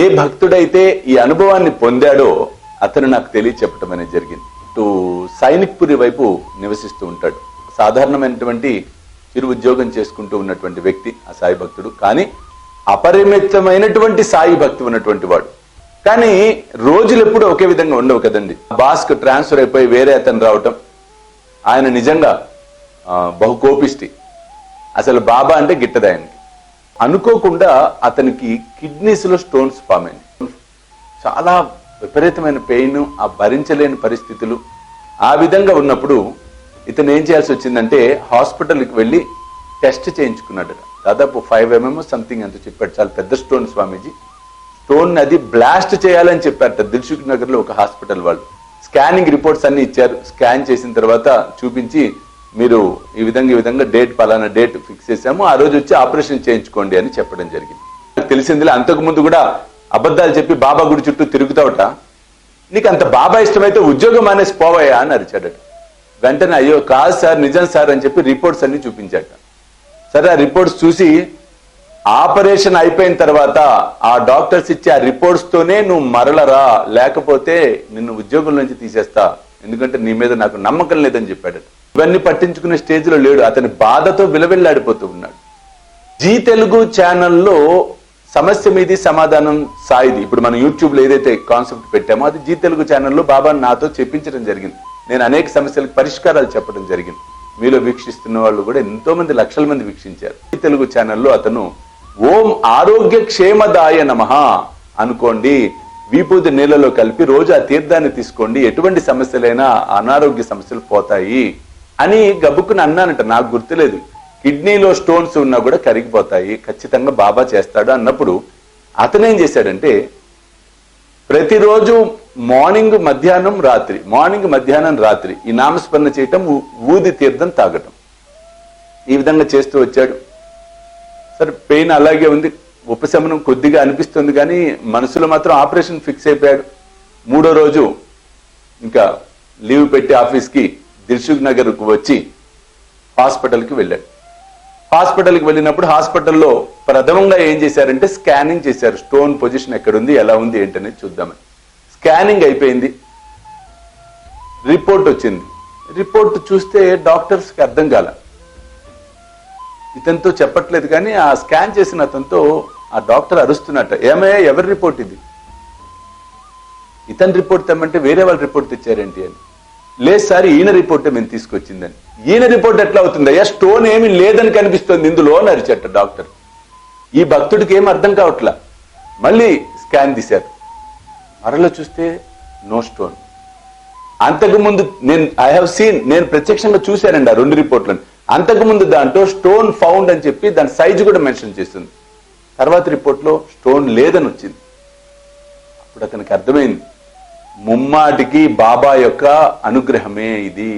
ఏ భక్తుడైతే ఈ అనుభవాన్ని పొందాడో అతను నాకు తెలియచెప్పటం అనేది జరిగింది. సైనిక్పురి వైపు నివసిస్తూ ఉంటాడు. సాధారణమైనటువంటి చిరు ఉద్యోగం చేసుకుంటూ ఉన్నటువంటి వ్యక్తి ఆ సాయి భక్తుడు. కానీ అపరిమితమైనటువంటి సాయి భక్తి ఉన్నటువంటి వాడు. కానీ రోజులు ఎప్పుడు ఒకే విధంగా ఉండవు కదండి. బాస్కు ట్రాన్స్ఫర్ అయిపోయి వేరే అతను రావటం. ఆయన నిజంగా బహుకోపిష్టి. అసలు బాబా అంటే గిట్టదు ఆయనకి. అనుకోకుండా అతనికి కిడ్నీస్ లో స్టోన్స్ ఫామ్ అయింది. చాలా విపరీతమైన పెయిన్, ఆ భరించలేని పరిస్థితులు. ఆ విధంగా ఉన్నప్పుడు ఇతను ఏం చేయాల్సి వచ్చిందంటే హాస్పిటల్కి వెళ్ళి టెస్ట్ చేయించుకున్నాడు. దాదాపు 5 mm సంథింగ్ అంత చెప్పాడు. చాలా పెద్ద స్టోన్ స్వామీజీ. స్టోన్ అది బ్లాస్ట్ చేయాలని చెప్పారట దిల్సుఖ్ నగర్ లో ఒక హాస్పిటల్ వాళ్ళు. స్కానింగ్ రిపోర్ట్స్ అన్ని ఇచ్చారు. స్కాన్ చేసిన తర్వాత చూపించి మీరు ఈ విధంగా డేట్ పలానా డేట్ ఫిక్స్ చేశాము, ఆ రోజు వచ్చి ఆపరేషన్ చేయించుకోండి అని చెప్పడం జరిగింది. తెలిసిందిలే, అంతకు ముందు కూడా అబద్ధాలు చెప్పి బాబా గుడి చుట్టూ తిరుగుతావుట. నీకు అంత బాబా ఇష్టమైతే ఉద్యోగం అనేసి పోవాయా అని అరిచాడట. వెంటనే అయ్యో కాదు సార్, నిజం సార్ అని చెప్పి రిపోర్ట్స్ అన్ని చూపించాట. సరే, ఆ రిపోర్ట్స్ చూసి ఆపరేషన్ అయిపోయిన తర్వాత ఆ డాక్టర్స్ ఇచ్చే ఆ రిపోర్ట్స్ తోనే నువ్వు మరలరా, లేకపోతే నిన్ను ఉద్యోగం నుంచి తీసేస్తా, ఎందుకంటే నీ మీద నాకు నమ్మకం లేదని చెప్పాడట. ఇవన్నీ పట్టించుకునే స్టేజ్ లో లేడు. అతని బాధతో విలవిల్లాడిపోతూ ఉన్నాడు. జీ తెలుగు ఛానల్లో సమస్య మీది సమాధానం సాయిది, ఇప్పుడు మనం యూట్యూబ్ లో ఏదైతే కాన్సెప్ట్ పెట్టామో అది జీ తెలుగు ఛానల్లో బాబా నాతో చెప్పించడం జరిగింది. నేను అనేక సమస్యలకు పరిష్కారాలు చెప్పడం జరిగింది. మీలో వీక్షిస్తున్న వాళ్ళు కూడా ఎంతో మంది, లక్షల మంది వీక్షించారు. జీ తెలుగు ఛానల్లో అతను ఓం ఆరోగ్య క్షేమదాయ నమః అనుకోండి, విభూతి నీళ్ళలో కలిపి రోజు ఆ తీర్థాన్ని తీసుకోండి, ఎటువంటి సమస్యలైనా అనారోగ్య సమస్యలు పోతాయి అని గబుక్కుని అన్నానంట. నాకు గుర్తులేదు. కిడ్నీలో స్టోన్స్ ఉన్నా కూడా కరిగిపోతాయి, ఖచ్చితంగా బాబా చేస్తాడు అన్నప్పుడు అతనేం చేశాడంటే ప్రతిరోజు మార్నింగ్ మధ్యాహ్నం రాత్రి ఈ నామస్మరణ చేయటం, ఊది తీర్థం తాగటం, ఈ విధంగా చేస్తూ వచ్చాడు. సరే, పెయిన్ అలాగే ఉంది, ఉపశమనం కొద్దిగా అనిపిస్తుంది, కానీ మనసులో మాత్రం ఆపరేషన్ ఫిక్స్ అయిపోయాడు. 3వ రోజు ఇంకా లీవ్ పెట్టి ఆఫీస్కి దిల్సుఖ్ నగర్కు వచ్చి హాస్పిటల్కి వెళ్ళాడు. హాస్పిటల్కి వెళ్ళినప్పుడు హాస్పిటల్లో ప్రథమంగా ఏం చేశారంటే స్కానింగ్ చేశారు. స్టోన్ పొజిషన్ ఎక్కడుంది, ఎలా ఉంది ఏంటనేది చూద్దామని. స్కానింగ్ అయిపోయింది, రిపోర్ట్ వచ్చింది. రిపోర్ట్ చూస్తే డాక్టర్స్కి అర్థం కాల. ఇతనితో చెప్పట్లేదు, కానీ ఆ స్కాన్ చేసిన అతనితో ఆ డాక్టర్ అరుస్తున్నట్ట, ఏమయ్యా ఎవరి రిపోర్ట్ ఇది? ఇతని రిపోర్ట్ తెమ్మంటే వేరే వాళ్ళ రిపోర్ట్ తెచ్చారేంటి అని. లేదు సార్, ఈయన రిపోర్ట్ మేము తీసుకొచ్చిందని. ఈయన రిపోర్ట్ ఎట్లా అవుతుంది? అయ్యా స్టోన్ ఏమి లేదని కనిపిస్తుంది ఇందులో అని అరిచట డాక్టర్. ఈ భక్తుడికి ఏం అర్థం కావట్లా. మళ్ళీ స్కాన్ తీశారు, మరలో చూస్తే నో స్టోన్. అంతకుముందు నేను ప్రత్యక్షంగా చూశానండి ఆ 2 రిపోర్ట్లను. అంతకుముందు దాంట్లో స్టోన్ ఫౌండ్ అని చెప్పి దాని సైజు కూడా మెన్షన్ చేస్తుంది. తర్వాత రిపోర్ట్లో స్టోన్ లేదని వచ్చింది. అప్పుడు అతనికి అర్థమైంది, ముమ్మాటికి బాబా యొక్క అనుగ్రహమే ఇది.